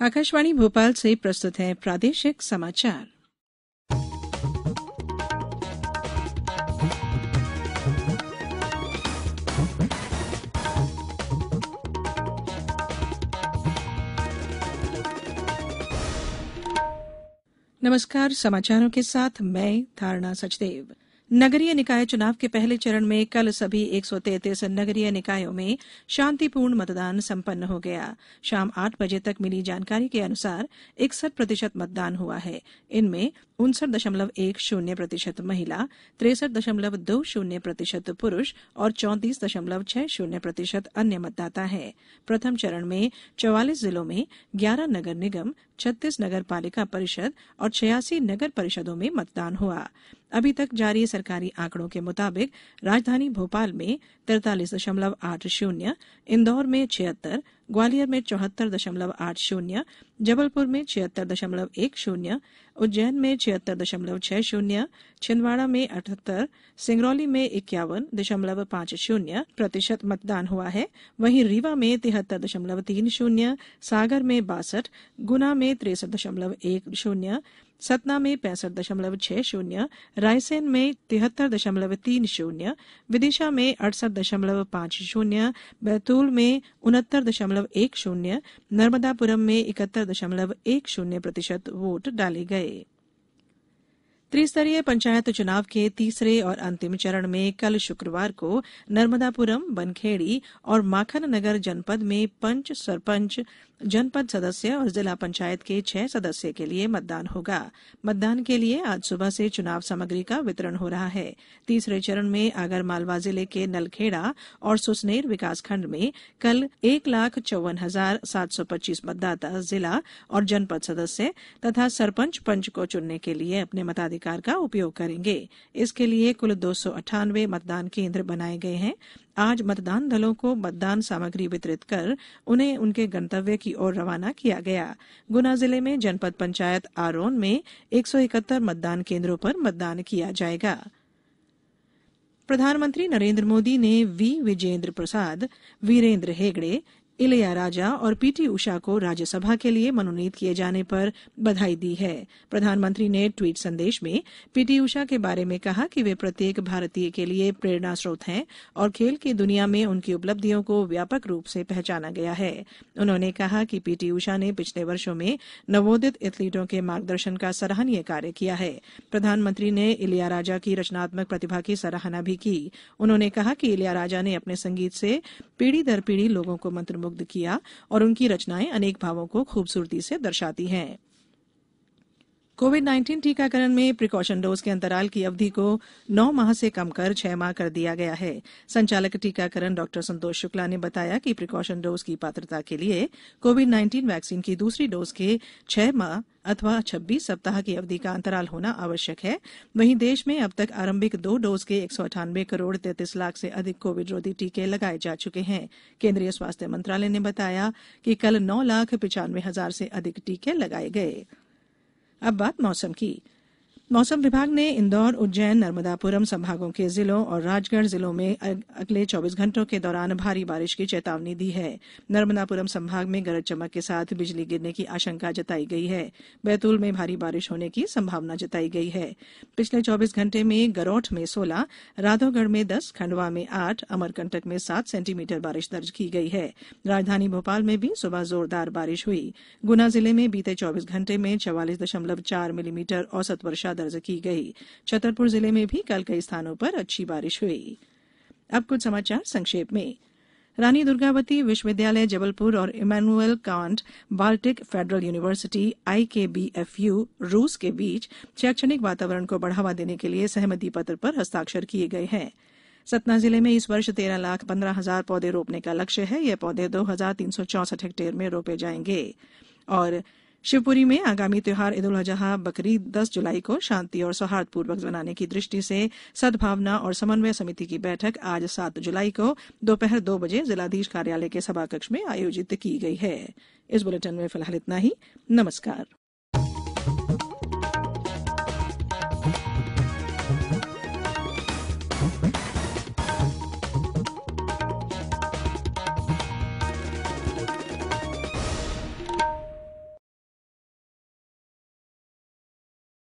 आकाशवाणी भोपाल से प्रस्तुत है प्रादेशिक समाचार। नमस्कार, समाचारों के साथ मैं धारणा सचदेव। नगरीय निकाय चुनाव के पहले चरण में कल सभी 133 नगरीय निकायों में शांतिपूर्ण मतदान संपन्न हो गया। शाम 8 बजे तक मिली जानकारी के अनुसार 61% मतदान हुआ है। इनमें 59.10% महिला, 63.20% पुरुष और 34.60% अन्य मतदाता हैं। प्रथम चरण में 44 जिलों में 11 नगर निगम, 36 नगर पालिका परिषद और 86 नगर परिषदों में मतदान हुआ। अभी तक जारी सरकारी आंकड़ों के मुताबिक राजधानी भोपाल में 43.80, इंदौर में 76, ग्वालियर में 74.80, जबलपुर में 76.10, उज्जैन में 76.60, छिंदवाड़ा में 78, सिंगरौली में 51.50% मतदान हुआ है। वहीं रीवा में 73.30, सागर में 62, गुना में 63.10, सतना में 65.60, रायसेन में 73.30, विदिशा में 68.50, बैतूल में 69.10, नर्मदापुरम में 71.10% वोट डाले गए। त्रिस्तरीय पंचायत चुनाव के तीसरे और अंतिम चरण में कल शुक्रवार को नर्मदापुरम, बनखेड़ी और माखन नगर जनपद में पंच, सरपंच, जनपद सदस्य और जिला पंचायत के 6 सदस्य के लिए मतदान होगा। मतदान के लिए आज सुबह से चुनाव सामग्री का वितरण हो रहा है। तीसरे चरण में आगरमालवा जिले के नलखेड़ा और सुसनेर विकासखंड में कल 1,54,725 मतदाता जिला और जनपद सदस्य तथा सरपंच पंच को चुनने के लिए अपने मताधिकार का उपयोग करेंगे। इसके लिए कुल 298 मतदान केंद्र बनाए गए हैं। आज मतदान दलों को मतदान सामग्री वितरित कर उन्हें उनके गंतव्य की ओर रवाना किया गया। गुना जिले में जनपद पंचायत आरोन में 171 मतदान केंद्रों पर मतदान किया जाएगा। प्रधानमंत्री नरेंद्र मोदी ने वी विजेंद्र प्रसाद, वीरेंद्र हेगड़े, इलैयाराजा और पीटी उषा को राज्यसभा के लिए मनोनीत किए जाने पर बधाई दी है। प्रधानमंत्री ने ट्वीट संदेश में पीटी उषा के बारे में कहा कि वे प्रत्येक भारतीय के लिए प्रेरणा स्रोत हैं और खेल की दुनिया में उनकी उपलब्धियों को व्यापक रूप से पहचाना गया है। उन्होंने कहा कि पीटी उषा ने पिछले वर्षों में नवोदित एथलीटों के मार्गदर्शन का सराहनीय कार्य किया है। प्रधानमंत्री ने इलैयाराजा की रचनात्मक प्रतिभा की सराहना भी की। उन्होंने कहा कि इलैयाराजा ने अपने संगीत से पीढ़ी दर पीढ़ी लोगों को मंत्रमुग्ध किया और उनकी रचनाएं अनेक भावों को खूबसूरती से दर्शाती हैं। कोविड-19 टीकाकरण में प्रिकॉशन डोज के अंतराल की अवधि को 9 माह से कम कर 6 माह कर दिया गया है। संचालक टीकाकरण डॉक्टर संतोष शुक्ला ने बताया कि प्रिकॉशन डोज की पात्रता के लिए कोविड-19 वैक्सीन की दूसरी डोज के 6 माह अथवा 26 सप्ताह की अवधि का अंतराल होना आवश्यक है। वहीं देश में अब तक आरंभिक 2 डोज के 198 करोड़ 33 लाख से अधिक कोविड रोधी टीके लगाए जा चुके हैं। केंद्रीय स्वास्थ्य मंत्रालय ने बताया कि कल 9,95,000 से अधिक टीके लगाए गए। अब बात मौसम की। मौसम विभाग ने इंदौर, उज्जैन, नर्मदापुरम संभागों के जिलों और राजगढ़ जिलों में अगले 24 घंटों के दौरान भारी बारिश की चेतावनी दी है। नर्मदापुरम संभाग में गरज चमक के साथ बिजली गिरने की आशंका जताई गई है। बैतूल में भारी बारिश होने की संभावना जताई गई है। पिछले 24 घंटे में गरौठ में 16, राधौगढ़ में 10, खंडवा में 8, अमरकंटक में 7 सेंटीमीटर बारिश दर्ज की गई है। राजधानी भोपाल में भी सुबह जोरदार बारिश हुई। गुना जिले में बीते 24 घंटे में 44.4 मिलीमीटर औसत वर्षा दर्ज की गई। छतरपुर जिले में भी कल कई स्थानों पर अच्छी बारिश हुई। अब कुछ समाचार संक्षेप में। रानी दुर्गावती विश्वविद्यालय जबलपुर और Immanuel Kant Baltic federal university IKBFU रूस के बीच शैक्षणिक वातावरण को बढ़ावा देने के लिए सहमति पत्र पर हस्ताक्षर किए गए हैं। सतना जिले में इस वर्ष 13,15,000 पौधे रोपने का लक्ष्य है। ये पौधे 2,364 हेक्टेयर में रोपे जाएंगे। और शिवपुरी में आगामी त्योहार ईद उल अजहा बकरीद 10 जुलाई को शांति और सौहार्दपूर्वक मनाने की दृष्टि से सद्भावना और समन्वय समिति की बैठक आज 7 जुलाई को दोपहर 2 बजे जिलाधीश कार्यालय के सभाकक्ष में आयोजित की गई है। इस बुलेटिन में फिलहाल इतना ही। नमस्कार।